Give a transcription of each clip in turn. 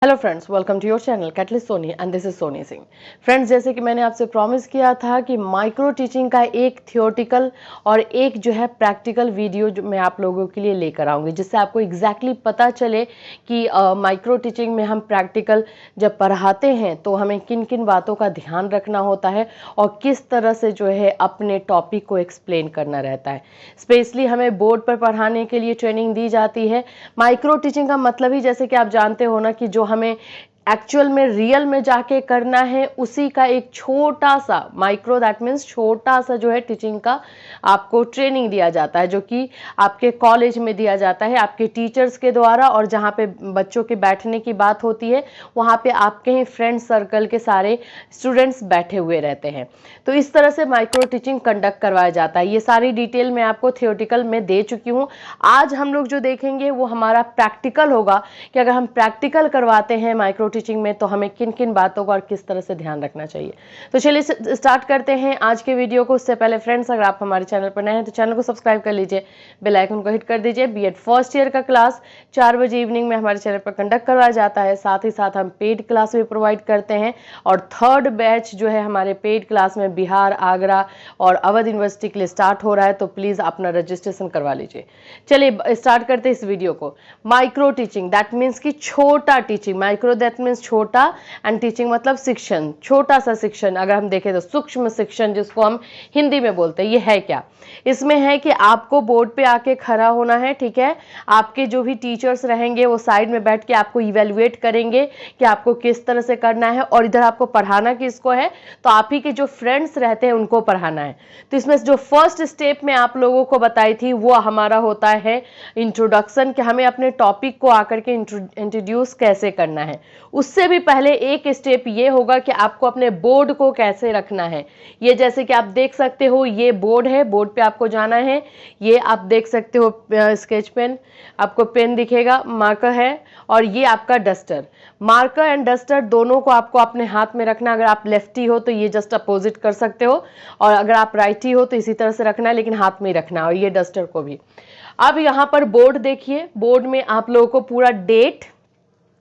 Hello friends, welcome to your channel catalyst Soni and this is Soni Singh. Friends, जैसे कि मैंने आपसे प्रॉमिस किया था कि माइक्रो टीचिंग का एक थियोरटिकल और एक जो है प्रैक्टिकल वीडियो जो मैं आप लोगों के लिए लेकर आऊँगी, जिससे आपको एग्जैक्टली पता चले कि माइक्रो टीचिंग में हम प्रैक्टिकल जब पढ़ाते हैं तो हमें किन किन बातों का ध्यान रखना होता है और किस तरह से जो है अपने टॉपिक को एक्सप्लेन करना रहता है। स्पेशली हमें बोर्ड पर पढ़ाने के लिए ट्रेनिंग दी जाती है। माइक्रो टीचिंग का मतलब ही जैसे कि आप जानते हो ना कि जो हमें एक्चुअल में रियल में जाके करना है उसी का एक छोटा सा माइक्रो, दैट मीन्स छोटा सा जो है टीचिंग का आपको ट्रेनिंग दिया जाता है, जो कि आपके कॉलेज में दिया जाता है आपके टीचर्स के द्वारा। और जहाँ पे बच्चों के बैठने की बात होती है वहाँ पे आपके ही फ्रेंड सर्कल के सारे स्टूडेंट्स बैठे हुए रहते हैं। तो इस तरह से माइक्रो टीचिंग कंडक्ट करवाया जाता है। ये सारी डिटेल मैं आपको थियोरटिकल में दे चुकी हूँ। आज हम लोग जो देखेंगे वो हमारा प्रैक्टिकल होगा कि अगर हम प्रैक्टिकल करवाते हैं माइक्रो टीचिंग में तो हमें किन किन बातों का और किस तरह से ध्यान रखना चाहिए। तो चलिए स्टार्ट करते हैं आज के वीडियो को। उससे पहले फ्रेंड्स, अगर आप हमारे चैनल पर नए हैं तो चैनल को सब्सक्राइब कर लीजिए, बेल आइकन को हिट कर दीजिए। बीएड फर्स्ट ईयर का क्लास 4 बजे इवनिंग में हमारे चैनल पर कंडक्ट करवाया जाता है। साथ ही साथ हम पेड क्लास भी प्रोवाइड करते हैं और थर्ड बैच जो है हमारे पेड क्लास में बिहार, आगरा और अवध यूनिवर्सिटी के लिए स्टार्ट हो रहा है, तो प्लीज अपना रजिस्ट्रेशन करवा लीजिए। चलिए स्टार्ट करते हैं इस वीडियो को। माइक्रो टीचिंग दैट मीन्स कि छोटा टीचिंग, माइक्रो दैट मीन्स छोटा एंड टीचिंग मतलब शिक्षण, छोटा सा शिक्षण। अगर हम देखें तो सूक्ष्म शिक्षण जिसको हम हिंदी में बोलते हैं, ये है क्या? इसमें है कि आपको बोर्ड पे आके खड़ा होना है, ठीक है। आपके जो भी टीचर्स रहेंगे वो साइड में बैठ के आपको इवेल्युएट करेंगे कि आपको किस तरह से करना है, और इधर आपको पढ़ाना किसको है, तो आप ही के जो फ्रेंड्स रहते हैं उनको पढ़ाना है। तो इसमें जो फर्स्ट स्टेप में आप लोगों को बताई थी वो हमारा होता है इंट्रोडक्शन, कि हमें अपने टॉपिक को आकर के इंट्रोड्यूस कैसे करना है। उससे भी पहले एक स्टेप ये होगा कि आपको अपने बोर्ड को कैसे रखना है। ये जैसे कि आप देख सकते हो, ये बोर्ड है, बोर्ड पे आपको जाना है। ये आप देख सकते हो स्केच पेन, आपको पेन दिखेगा, मार्कर है, और ये आपका डस्टर। मार्कर एंड डस्टर दोनों को आपको अपने हाथ में रखना। अगर आप लेफ्टी हो तो ये जस्ट अपोजिट कर सकते हो, और अगर आप राइटी हो तो इसी तरह से रखना है, लेकिन हाथ में ही रखना है, और ये डस्टर को भी। अब यहाँ पर बोर्ड देखिए, बोर्ड में आप लोगों को पूरा डेट,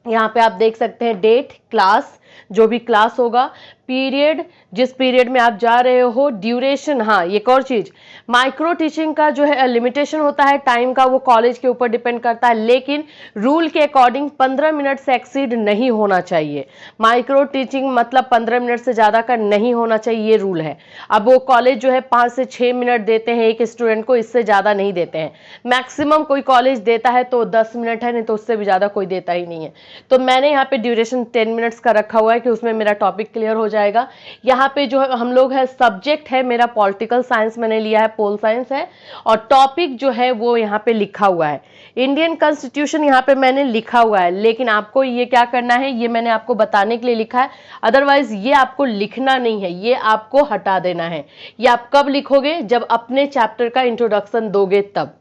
यहाँ पे आप देख सकते हैं डेट, क्लास, जो भी क्लास होगा, पीरियड, जिस पीरियड में आप जा रहे हो, ड्यूरेशन। हाँ, एक और चीज, माइक्रो टीचिंग का जो है लिमिटेशन होता है टाइम का, वो कॉलेज के ऊपर डिपेंड करता है, लेकिन रूल के अकॉर्डिंग 15 मिनट से एक्सीड नहीं होना चाहिए। माइक्रो टीचिंग मतलब 15 मिनट से ज्यादा का नहीं होना चाहिए, ये रूल है। अब वो कॉलेज जो है 5 से 6 मिनट देते हैं एक स्टूडेंट को, इससे ज्यादा नहीं देते हैं। मैक्सिमम कोई कॉलेज देता है तो 10 मिनट है, नहीं तो उससे भी ज्यादा कोई देता ही नहीं है। तो मैंने यहाँ पे ड्यूरेशन 10 मिनट्स का रखा हुआ है कि उसमें मेरा टॉपिक क्लियर हो जाएगा। यहाँ पे जो हम लोग है, सब्जेक्ट है मेरा पॉलिटिकल साइंस मैंने लिया है, पोल साइंस है, और टॉपिक जो है वो यहाँ पे लिखा हुआ है इंडियन कॉन्स्टिट्यूशन, यहाँ पे मैंने लिखा हुआ है। लेकिन आपको ये क्या करना है, ये मैंने आपको बताने के लिए लिखा है, अदरवाइज ये आपको लिखना नहीं है, ये आपको हटा देना है। ये आप कब लिखोगे, जब अपने चैप्टर का इंट्रोडक्शन दोगे तब।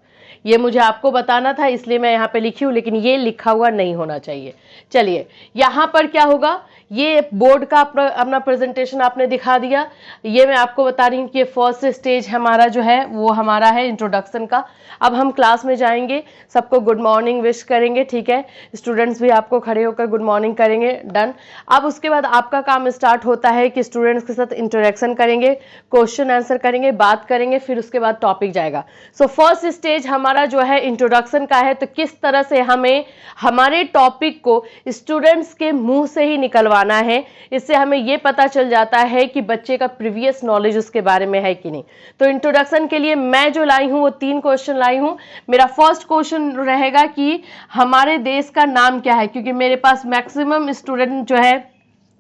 ये मुझे आपको बताना था, इसलिए मैं यहाँ पे लिखी हूँ, लेकिन ये लिखा हुआ नहीं होना चाहिए। चलिए, यहाँ पर क्या होगा, ये बोर्ड का अपना प्रेजेंटेशन आपने दिखा दिया। ये मैं आपको बता रही हूँ कि फर्स्ट स्टेज हमारा जो है वो हमारा है इंट्रोडक्शन का। अब हम क्लास में जाएंगे, सबको गुड मॉर्निंग विश करेंगे, ठीक है। स्टूडेंट्स भी आपको खड़े होकर गुड मॉर्निंग करेंगे, डन। अब उसके बाद आपका काम स्टार्ट होता है कि स्टूडेंट्स के साथ इंटरेक्शन करेंगे, क्वेश्चन आंसर करेंगे, बात करेंगे, फिर उसके बाद टॉपिक जाएगा। सो फर्स्ट स्टेज हमारा जो है इंट्रोडक्शन का है। तो किस तरह से हमें हमारे टॉपिक को स्टूडेंट्स के मुंह से ही निकलवाना है, इससे हमें यह पता चल जाता है कि बच्चे का प्रीवियस नॉलेज उसके बारे में है कि नहीं। तो इंट्रोडक्शन के लिए मैं जो लाई हूं वो 3 क्वेश्चन लाई हूं। मेरा फर्स्ट क्वेश्चन रहेगा कि हमारे देश का नाम क्या है, क्योंकि मेरे पास मैक्सिमम स्टूडेंट जो है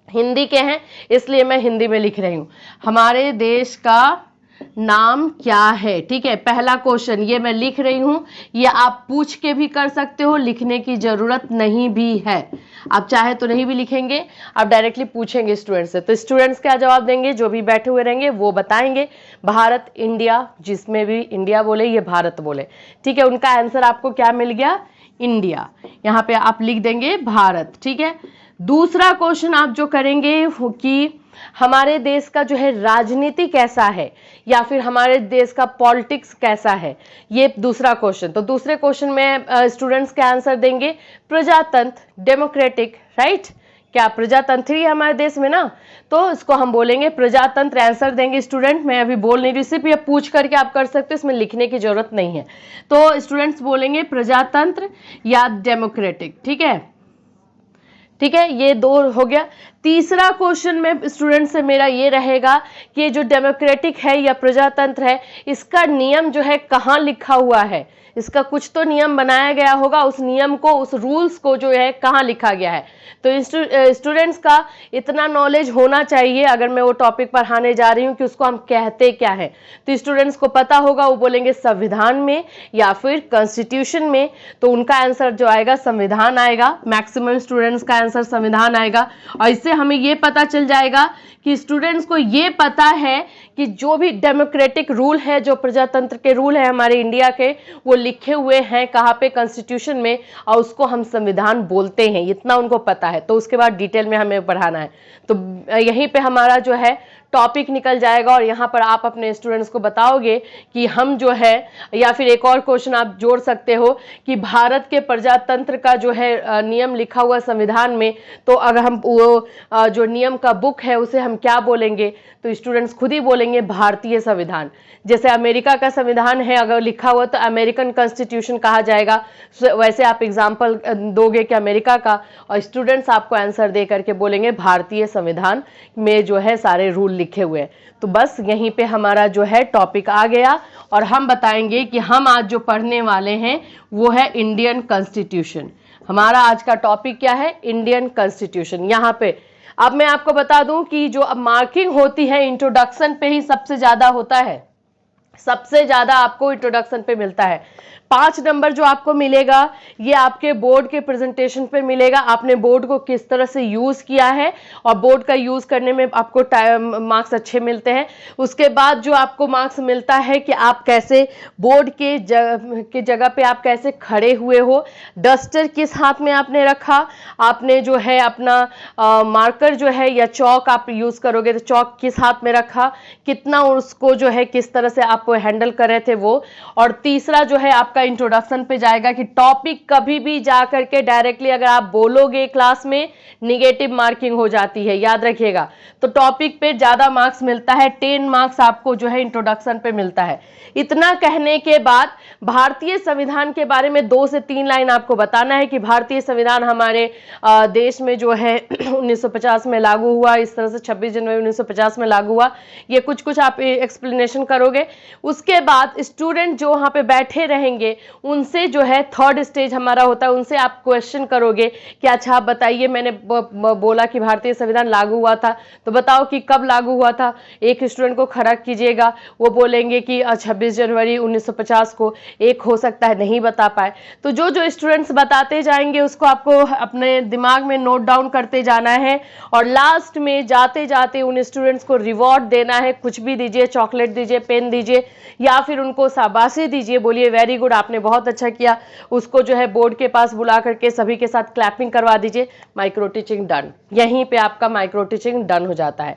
हिंदी के हैं, इसलिए मैं हिंदी में लिख रही हूं। हमारे देश का नाम क्या है, ठीक है, पहला क्वेश्चन ये मैं लिख रही हूं। ये आप पूछ के भी कर सकते हो, लिखने की जरूरत नहीं भी है। आप चाहे तो नहीं भी लिखेंगे, आप डायरेक्टली पूछेंगे स्टूडेंट से, तो स्टूडेंट्स क्या जवाब देंगे, जो भी बैठे हुए रहेंगे वो बताएंगे। भारत, इंडिया, जिसमें भी इंडिया बोले ये भारत बोले, ठीक है। उनका आंसर आपको क्या मिल गया, इंडिया, यहाँ पे आप लिख देंगे भारत, ठीक है। दूसरा क्वेश्चन आप जो करेंगे कि हमारे देश का जो है राजनीति कैसा है, या फिर हमारे देश का पॉलिटिक्स कैसा है, ये दूसरा क्वेश्चन। तो दूसरे क्वेश्चन में स्टूडेंट्स क्या आंसर देंगे, प्रजातंत्र, डेमोक्रेटिक, राइट। क्या प्रजातंत्र ही है हमारे देश में ना, तो इसको हम बोलेंगे प्रजातंत्र, आंसर देंगे स्टूडेंट। मैं अभी बोल नहीं रही, सिर्फ ये पूछ करके आप कर सकते हो, इसमें लिखने की जरूरत नहीं है। तो स्टूडेंट्स बोलेंगे प्रजातंत्र या डेमोक्रेटिक, ठीक है, ठीक है। ये दो हो गया। तीसरा क्वेश्चन में स्टूडेंट से मेरा ये रहेगा कि ये जो डेमोक्रेटिक है या प्रजातंत्र है, इसका नियम जो है कहाँ लिखा हुआ है, इसका कुछ तो नियम बनाया गया होगा, उस नियम को, उस रूल्स को जो है कहाँ लिखा गया है। तो स्टूडेंट्स का इतना नॉलेज होना चाहिए, अगर मैं वो टॉपिक पढ़ाने जा रही हूँ कि उसको हम कहते क्या है, तो स्टूडेंट्स को पता होगा, वो बोलेंगे संविधान में या फिर कॉन्स्टिट्यूशन में, तो उनका आंसर जो आएगा संविधान आएगा। मैक्सिमम स्टूडेंट्स का आंसर संविधान आएगा। और इससे हमें ये पता चल जाएगा कि स्टूडेंट्स को ये पता है कि जो भी डेमोक्रेटिक रूल है, जो प्रजातंत्र के रूल है हमारे इंडिया के, वो लिखे हुए हैं कहाँ पे, कॉन्स्टिट्यूशन में, और उसको हम संविधान बोलते हैं, इतना उनको पता है। तो उसके बाद डिटेल में हमें पढ़ाना है। तो यहीं पे हमारा जो है टॉपिक निकल जाएगा, और यहाँ पर आप अपने स्टूडेंट्स को बताओगे कि हम जो है, या फिर एक और क्वेश्चन आप जोड़ सकते हो कि भारत के प्रजातंत्र का जो है नियम लिखा हुआ संविधान में, तो अगर हम वो जो नियम का बुक है उसे हम क्या बोलेंगे, तो स्टूडेंट्स खुद ही बोलेंगे भारतीय संविधान। जैसे अमेरिका का संविधान है, अगर लिखा हुआ तो अमेरिकन कॉन्स्टिट्यूशन कहा जाएगा, वैसे आप एग्जाम्पल दोगे कि अमेरिका का, और स्टूडेंट्स आपको आंसर दे करके बोलेंगे भारतीय संविधान में जो है सारे रूल लिखे हुए हैं। तो बस यहीं पे हमारा जो है टॉपिक आ गया, और हम बताएंगे कि हम आज जो पढ़ने वाले हैं वो है इंडियन कॉन्स्टिट्यूशन। हमारा आज का टॉपिक क्या है, इंडियन कॉन्स्टिट्यूशन। यहाँ पे अब मैं आपको बता दूं कि जो अब मार्किंग होती है इंट्रोडक्शन पे ही सबसे ज्यादा होता है, सबसे ज्यादा आपको इंट्रोडक्शन पे मिलता है। 5 नंबर जो आपको मिलेगा ये आपके बोर्ड के प्रेजेंटेशन पे मिलेगा, आपने बोर्ड को किस तरह से यूज किया है, और बोर्ड का यूज करने में आपको मार्क्स अच्छे मिलते हैं। उसके बाद जो आपको मार्क्स मिलता है कि आप कैसे बोर्ड के जगह पे आप कैसे खड़े हुए हो, डस्टर किस हाथ में आपने रखा, आपने जो है अपना मार्कर जो है या चौक आप यूज करोगे तो चौक किस हाथ में रखा, कितना उसको जो है किस तरह से आप हैंडल कर रहे थे वो। और तीसरा जो है आपका इंट्रोडक्शन पे जाएगा कि टॉपिक कभी भी जा करके डायरेक्टली अगर आप बोलोगे क्लास में, निगेटिव मार्किंग हो जाती है, याद रखिएगा। तो टॉपिक पे ज्यादा मार्क्स मिलता है, 10 मार्क्स आपको जो है इंट्रोडक्शन पे मिलता है। इतना कहने के बाद भारतीय संविधान के बारे में 2 से 3 लाइन आपको बताना है कि भारतीय संविधान हमारे देश में जो है 1950 में लागू हुआ, इस तरह से 26 जनवरी 1950 में लागू हुआ, ये कुछ आप एक्सप्लेनेशन करोगे। उसके बाद स्टूडेंट जो वहां पे बैठे रहेंगे उनसे जो है थर्ड स्टेज हमारा होता है, उनसे आप क्वेश्चन करोगे कि अच्छा आप बताइए, मैंने बोला कि भारतीय संविधान लागू हुआ था, तो बताओ कि कब लागू हुआ था। एक स्टूडेंट को खड़ा कीजिएगा, वो बोलेंगे कि 26 जनवरी 1950 को, एक हो सकता है नहीं बता पाए। तो जो जो स्टूडेंट्स बताते जाएंगे उसको आपको अपने दिमाग में नोट डाउन करते जाना है, और लास्ट में जाते जाते उन स्टूडेंट्स को रिवॉर्ड देना है, कुछ भी दीजिए, चॉकलेट दीजिए, पेन दीजिए, या फिर उनको शाबाशी दीजिए, बोलिए वेरी गुड आपने बहुत अच्छा किया। उसको जो है बोर्ड के पास बुला करके सभी के साथ क्लैपिंग करवा दीजिए, माइक्रो टीचिंग डन। यहीं पे आपका माइक्रो टीचिंग डन हो जाता है।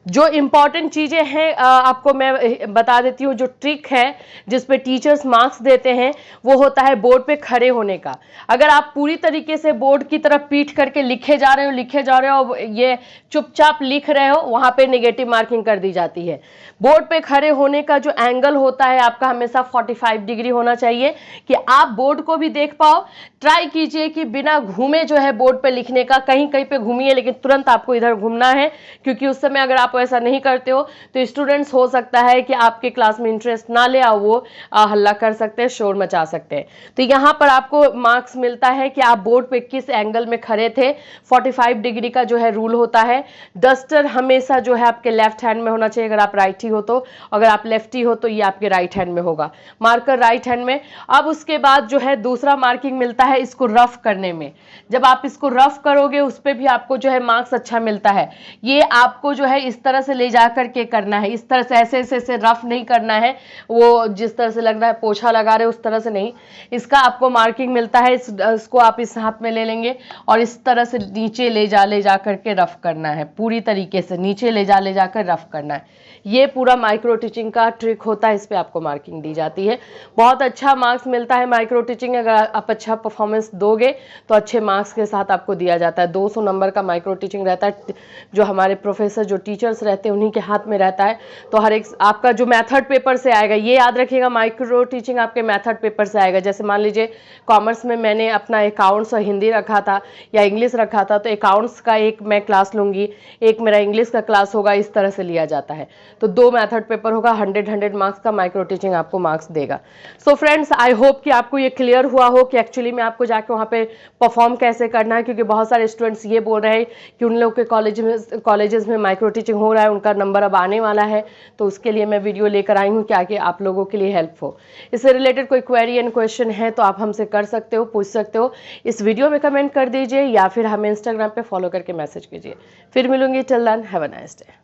जो इंपॉर्टेंट चीजें हैं आपको मैं बता देती हूँ, जो ट्रिक है जिसपे टीचर्स मार्क्स देते हैं वो होता है बोर्ड पे खड़े होने का। अगर आप पूरी तरीके से बोर्ड की तरफ पीठ करके लिखे जा रहे हो, ये चुपचाप लिख रहे हो, वहां पे नेगेटिव मार्किंग कर दी जाती है। बोर्ड पे खड़े होने का जो एंगल होता है आपका हमेशा 45 डिग्री होना चाहिए कि आप बोर्ड को भी देख पाओ। ट्राई कीजिए कि बिना घूमे जो है बोर्ड पे लिखने का, कहीं कहीं पे घूमिए लेकिन तुरंत आपको इधर घूमना है, क्योंकि उस समय अगर आप ऐसा नहीं करते हो तो स्टूडेंट्स हो सकता है कि आपके क्लास में इंटरेस्ट ना ले, और वो हल्ला कर सकते हैं, शोर मचा सकते हैं। तो यहाँ पर आपको मार्क्स मिलता है कि आप बोर्ड पे किस एंगल में खड़े थे। 45 डिग्री का जो है रूल होता है। डस्टर हमेशा जो है आपके लेफ्ट हैंड में होना चाहिए, अगर आप राइटी हो तो, अगर आप लेफ्टी हो तो ये आपके राइट हैंड में होगा, मार्कर राइट हैंड में। अब उसके बाद जो है दूसरा मार्किंग मिलता है इसको रफ करने में। जब आप इसको रफ करोगे उस पर भी आपको जो है मार्क्स अच्छा मिलता है। ये आपको जो है इस तरह से ले जा करके करना है, इस तरह से ऐसे ऐसे ऐसे रफ नहीं करना है, वो जिस तरह से लग रहा है पोछा लगा रहे उस तरह से नहीं। इसका आपको मार्किंग मिलता है, इसको आप इस हाथ में ले लेंगे और इस तरह से नीचे ले जा करके रफ करना है, पूरी तरीके से नीचे ले जाकर रफ करना है। ये पूरा माइक्रो टीचिंग का ट्रिक होता है, इस पे आपको मार्किंग दी जाती है। बहुत अच्छा मार्क्स मिलता है माइक्रो टीचिंग, अगर आप अच्छा परफॉर्मेंस दोगे तो अच्छे मार्क्स के साथ आपको दिया जाता है। 200 नंबर का माइक्रो टीचिंग रहता है, जो हमारे प्रोफेसर जो टीचर्स रहते हैं उन्हीं के हाथ में रहता है। तो हर एक आपका जो मैथड पेपर से आएगा, ये याद रखिएगा माइक्रो टीचिंग आपके मैथड पेपर से आएगा। जैसे मान लीजिए कॉमर्स में मैंने अपना अकाउंट्स और हिंदी रखा था या इंग्लिश रखा था, तो अकाउंट्स का एक मैं क्लास लूंगी, एक मेरा इंग्लिश का क्लास होगा, इस तरह से लिया जाता है। तो 2 मैथड पेपर होगा, 100 मार्क्स का माइक्रो टीचिंग आपको मार्क्स देगा। सो फ्रेंड्स, आई होप कि आपको ये क्लियर हुआ हो कि एक्चुअली में आपको जाके वहाँ पे परफॉर्म कैसे करना है, क्योंकि बहुत सारे स्टूडेंट्स ये बोल रहे हैं कि उन लोग के कॉलेजेस में माइक्रो टीचिंग हो रहा है, उनका नंबर अब आने वाला है, तो उसके लिए मैं वीडियो लेकर आई हूँ कि आप लोगों के लिए हेल्प हो। इससे रिलेटेड कोई क्वेरी एंड क्वेश्चन है तो आप हमसे कर सकते हो, पूछ सकते हो, इस वीडियो में कमेंट कर दीजिए या फिर हमें इंस्टाग्राम पे फॉलो करके मैसेज कीजिए। फिर मिलूंगी, till then have a nice day.